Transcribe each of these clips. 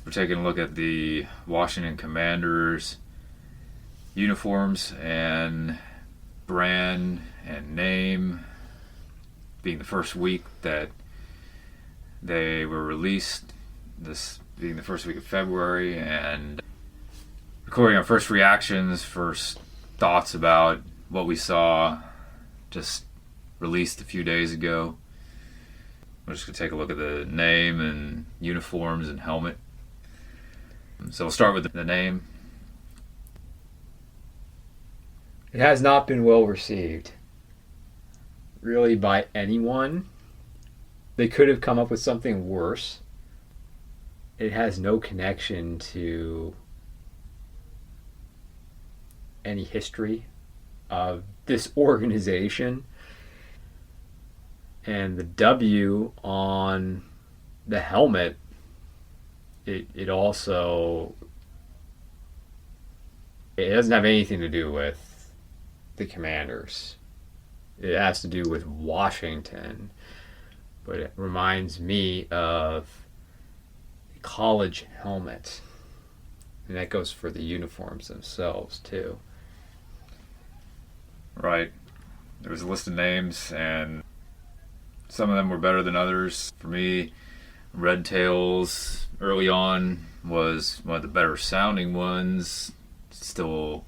We're taking a look at the Washington Commanders uniforms and brand and name, being the first week that they were released, this being the first week of February, and recording our first reactions, first thoughts about what we saw just released a few days ago. We're just going to take a look at the name and uniforms and helmet. So we'll start with the name. It has not been well received, really, by anyone. They could have come up with something worse. It has no connection to any history of this organization. And the W on the helmet, it also, it doesn't have anything to do with the Commanders. It has to do with Washington. But it reminds me of a college helmet. And that goes for the uniforms themselves, too. Right. There was a list of names, and some of them were better than others. For me, Red Tails early on was one of the better sounding ones. Still,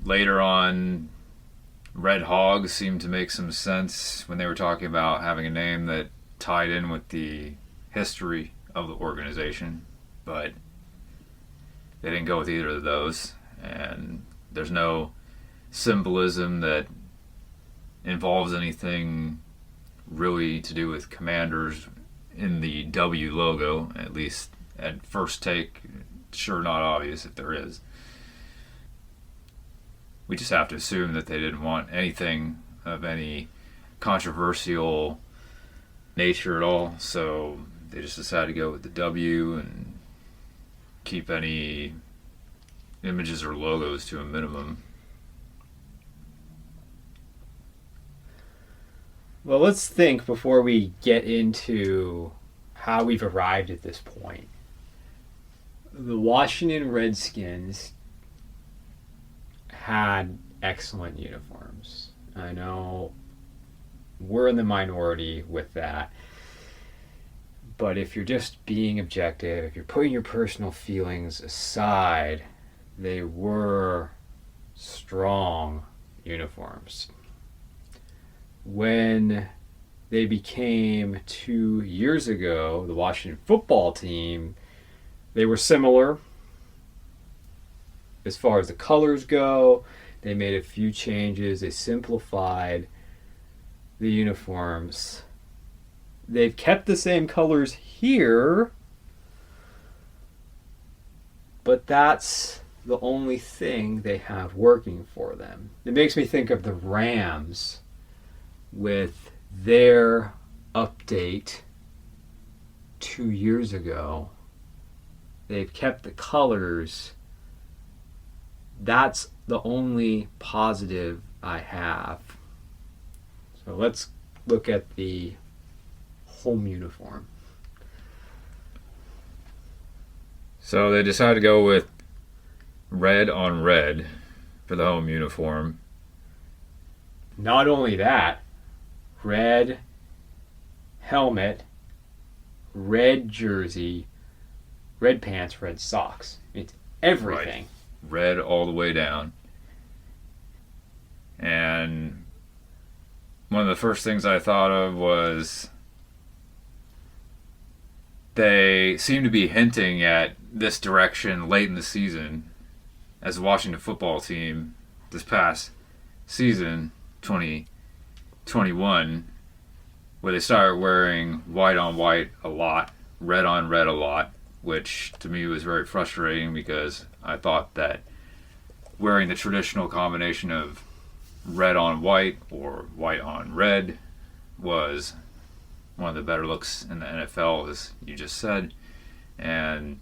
later on, Red Hog seemed to make some sense when they were talking about having a name that tied in with the history of the organization, but they didn't go with either of those, and there's no symbolism that involves anything really to do with Commanders in the W logo, at least at first take. Sure, not obvious if there is. We just have to assume that they didn't want anything of any controversial nature at all, so they just decided to go with the W and keep any images or logos to a minimum. Well, let's think before we get into how we've arrived at this point. The Washington Redskins had excellent uniforms. I know we're in the minority with that. But if you're just being objective, if you're putting your personal feelings aside, they were strong uniforms. When they became 2 years ago, the Washington football team, they were similar as far as the colors go. They made a few changes. They simplified the uniforms. They've kept the same colors here, but that's the only thing they have working for them. It makes me think of the Rams with their update 2 years ago. They've kept the colors. That's the only positive I have. So let's look at the home uniform. So they decided to go with red on red for the home uniform. Not only that, red helmet, red jersey, red pants, red socks. It's everything. Right. Red all the way down. And one of the first things I thought of was they seem to be hinting at this direction late in the season as the Washington football team this past season, 2021, where they started wearing white on white a lot, red on red a lot, which to me was very frustrating because I thought that wearing the traditional combination of red on white or white on red was one of the better looks in the NFL, as you just said. And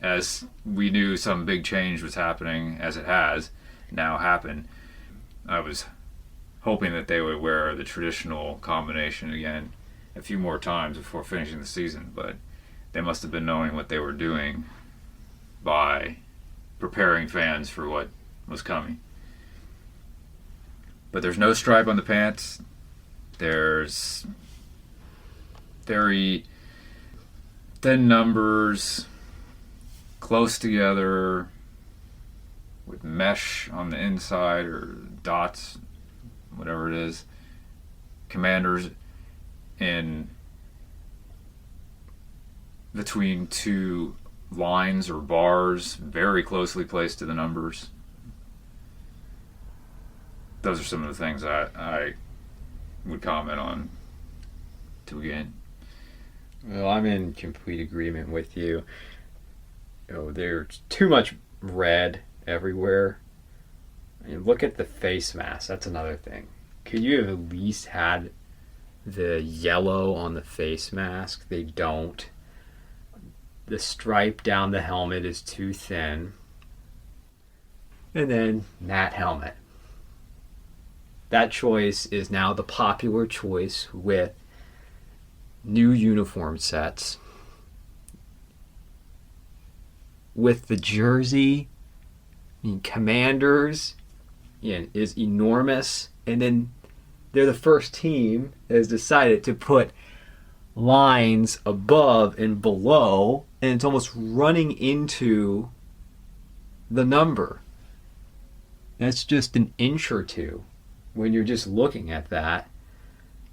as we knew some big change was happening, as it has now happened, I was hoping that they would wear the traditional combination again a few more times before finishing the season, but they must have been knowing what they were doing by preparing fans for what was coming. But there's no stripe on the pants. There's very thin numbers, close together, with mesh on the inside or dots, whatever it is. Commanders in between two lines or bars, very closely placed to the numbers. Those are some of the things I would comment on to again. Well, I'm in complete agreement with you. There's too much red everywhere. I mean, look at the face mask. That's another thing. Could you have at least had the yellow on the face mask? They don't. The stripe down the helmet is too thin. And then matte helmet. That choice is now the popular choice with new uniform sets. With the jersey, Commanders is enormous. And then they're the first team that has decided to put lines above and below, and it's almost running into the number. That's just an inch or two. When you're just looking at that,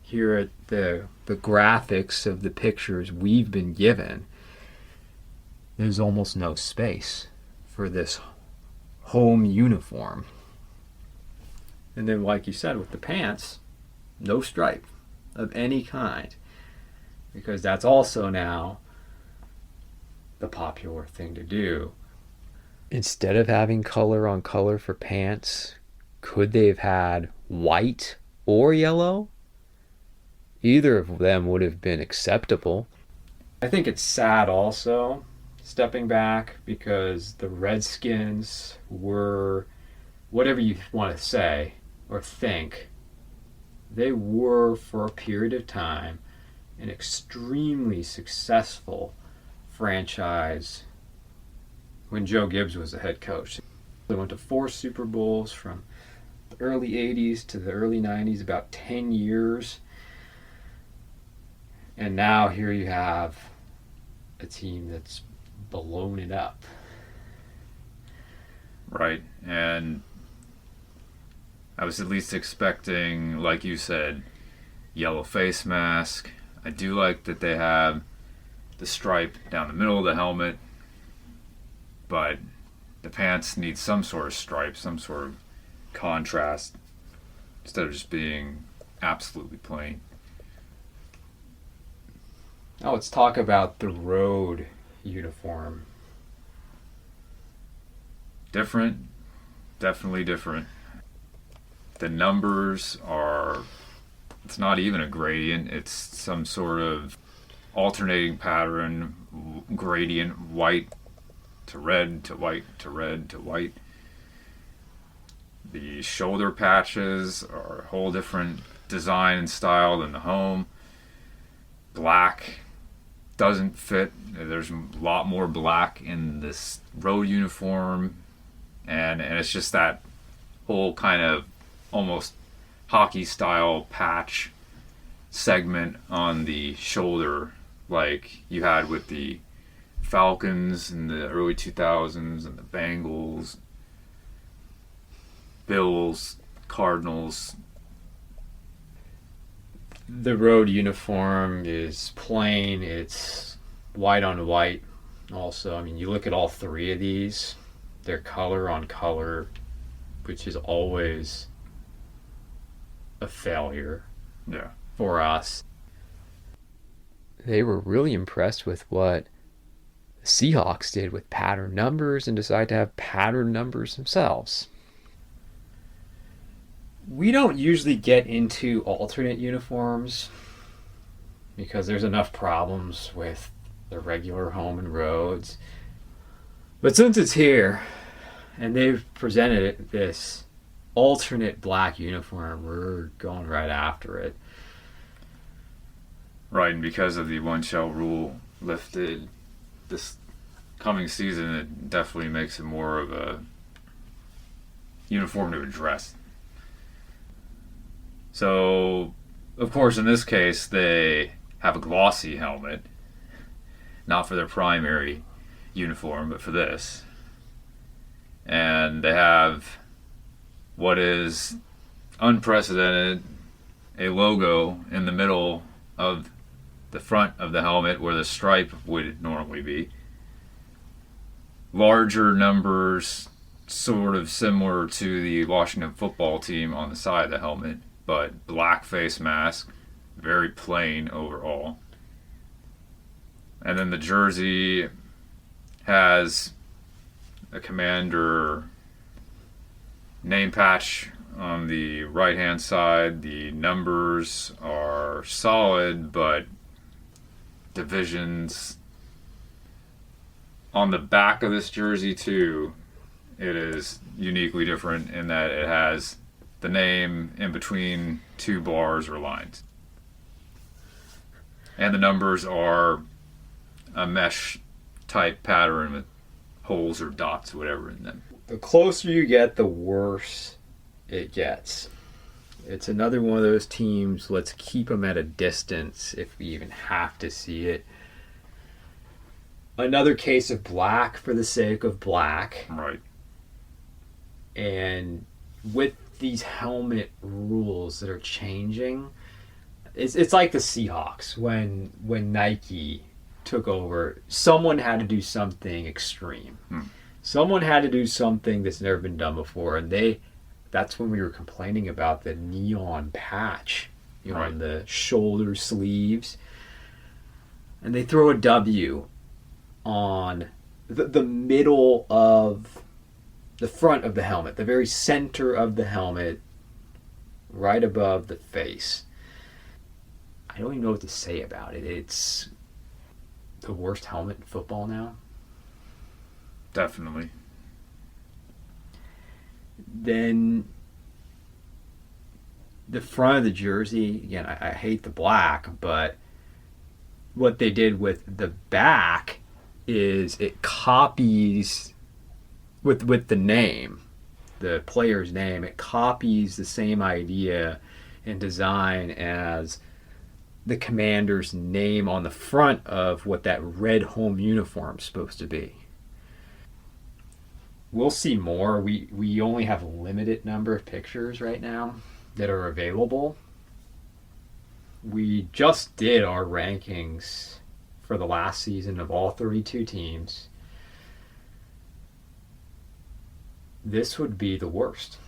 here at the graphics of the pictures we've been given, there's almost no space for this home uniform. And then, like you said, with the pants, no stripe of any kind, because that's also now the popular thing to do. Instead of having color on color for pants, could they have had white or yellow? Either of them would have been acceptable. I think it's sad also, stepping back, because the Redskins were, whatever you want to say or think, they were for a period of time an extremely successful franchise when Joe Gibbs was the head coach. They went to 4 Super Bowls from the early 80s to the early 90s, about 10 years. And now here you have a team that's blown it up. Right. And I was at least expecting, like you said, yellow face mask. I do like that they have the stripe down the middle of the helmet, but the pants need some sort of stripe, some sort of contrast, instead of just being absolutely plain. Now let's talk about the road uniform. Different, definitely different. The numbers are, it's not even a gradient, it's some sort of alternating pattern, gradient, white to red to white to red to white. The shoulder patches are a whole different design and style than the home. Black doesn't fit. There's a lot more black in this road uniform, and it's just that whole kind of almost hockey style patch segment on the shoulder, like you had with the Falcons in the early 2000s and the Bengals, Bills, Cardinals. The road uniform is plain. It's white on white. Also, I mean, you look at all three of these, they're color on color, which is always a failure for us. They were really impressed with what the Seahawks did with pattern numbers and decided to have pattern numbers themselves. We don't usually get into alternate uniforms because there's enough problems with the regular home and roads. But since it's here and they've presented this alternate black uniform, we're going right after it. Right, and because of the one shell rule, lifted this coming season, it definitely makes it more of a uniform to address. So, of course, in this case, they have a glossy helmet, not for their primary uniform, but for this. And they have what is unprecedented, a logo in the middle of the front of the helmet where the stripe would normally be. Larger numbers, sort of similar to the Washington football team on the side of the helmet, but black face mask, very plain overall. And then the jersey has a Commander name patch on the right hand side. The numbers are solid, but divisions on the back of this jersey too, it is uniquely different in that it has the name in between two bars or lines. And the numbers are a mesh type pattern with holes or dots, whatever, in them. The closer you get, the worse it gets. It's another one of those teams, let's keep them at a distance if we even have to see it. Another case of black for the sake of black. Right. And with these helmet rules that are changing, it's like the Seahawks when Nike took over. Someone had to do something extreme. Someone had to do something that's never been done before, and that's when we were complaining about the neon patch, right, on the shoulder sleeves. And they throw a W on the middle of the front of the helmet, the very center of the helmet, right above the face. I don't even know what to say about it. It's the worst helmet in football now. Definitely. Then the front of the jersey, again, I hate the black, but what they did with the back is it copies with the name, the player's name, it copies the same idea and design as the Commander's name on the front of what that red home uniform is supposed to be. We'll see more. We only have a limited number of pictures right now that are available. We just did our rankings for the last season of all 32 teams. This would be the worst.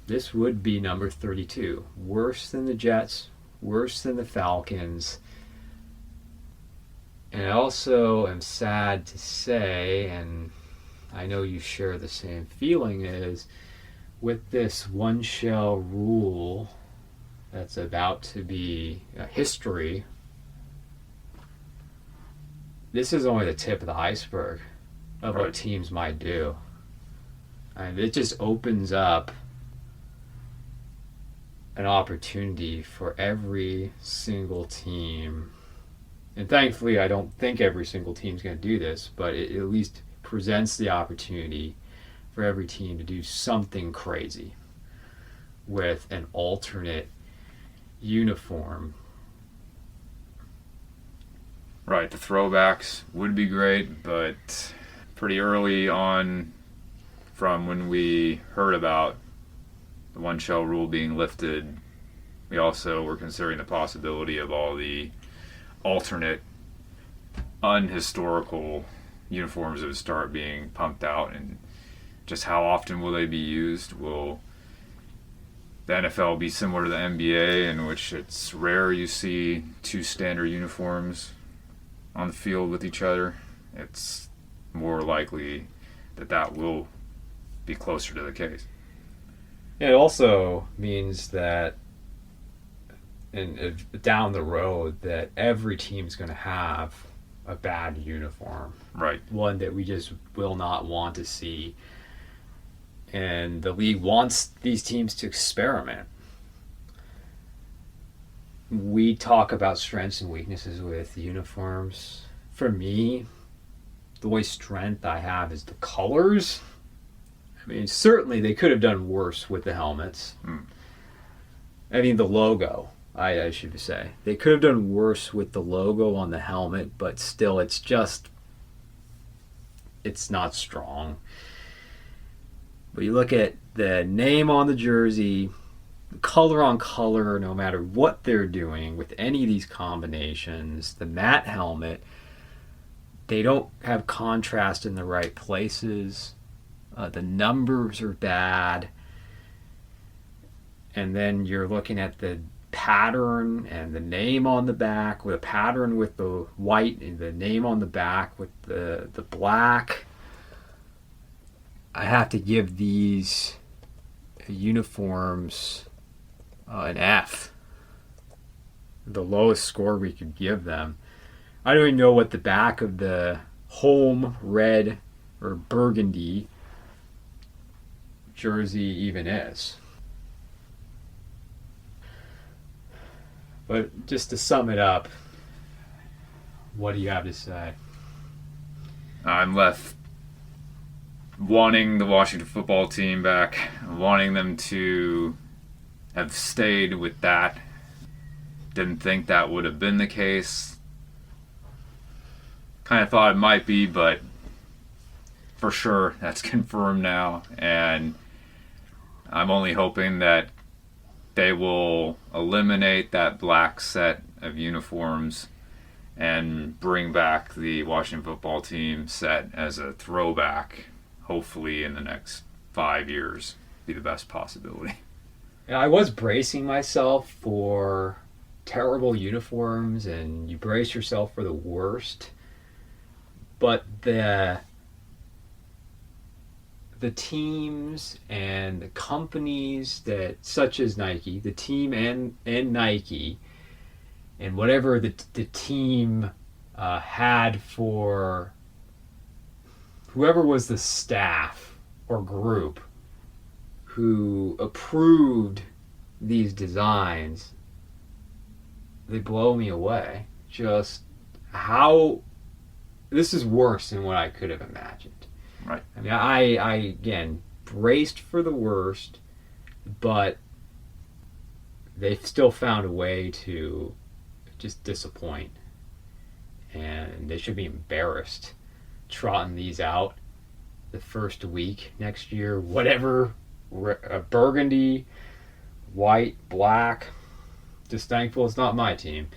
This would be number 32. Worse than the Jets, worse than the Falcons. And I also am sad to say, and I know you share the same feeling, is with this one shell rule that's about to be a history, this is only the tip of the iceberg of what teams might do. And it just opens up an opportunity for every single team. And thankfully, I don't think every single team's going to do this, but it at least presents the opportunity for every team to do something crazy with an alternate uniform. Right, the throwbacks would be great, but pretty early on from when we heard about the one shell rule being lifted, we also were considering the possibility of all the alternate unhistorical uniforms that would start being pumped out, and just how often will they be used? Will the NFL be similar to the NBA, in which it's rare you see two standard uniforms on the field with each other? It's more likely that will be closer to the case. It also means that down the road that every team's going to have a bad uniform. Right. One that we just will not want to see. And the league wants these teams to experiment. We talk about strengths and weaknesses with uniforms for me, the only strength I have is the colors. I mean, certainly they could have done worse with the helmets. I mean, the logo, I should say. They could have done worse with the logo on the helmet, but still, it's not strong. But you look at the name on the jersey, color on color, no matter what they're doing with any of these combinations, the matte helmet, they don't have contrast in the right places. The numbers are bad. And then you're looking at the pattern and the name on the back, with a pattern with the white and the name on the back with the black. I have to give these uniforms an F. The lowest score we could give them. I don't even know what the back of the home red or burgundy jersey even is. But just to sum it up, what do you have to say? I'm left wanting the Washington football team back, wanting them to have stayed with that. Didn't think that would have been the case. Kind of thought it might be, but for sure that's confirmed now. And I'm only hoping that they will eliminate that black set of uniforms and bring back the Washington football team set as a throwback, hopefully in the next 5 years. Be the best possibility. And I was bracing myself for terrible uniforms, and you brace yourself for the worst. But the teams and the companies that, such as Nike, the team and Nike, and whatever the team had for whoever was the staff or group who approved these designs, they blow me away. Just how this is worse than what I could have imagined. Right. I mean, I again braced for the worst, but they've still found a way to just disappoint, and they should be embarrassed trotting these out the first week next year. Whatever, burgundy, white, black. Just thankful it's not my team.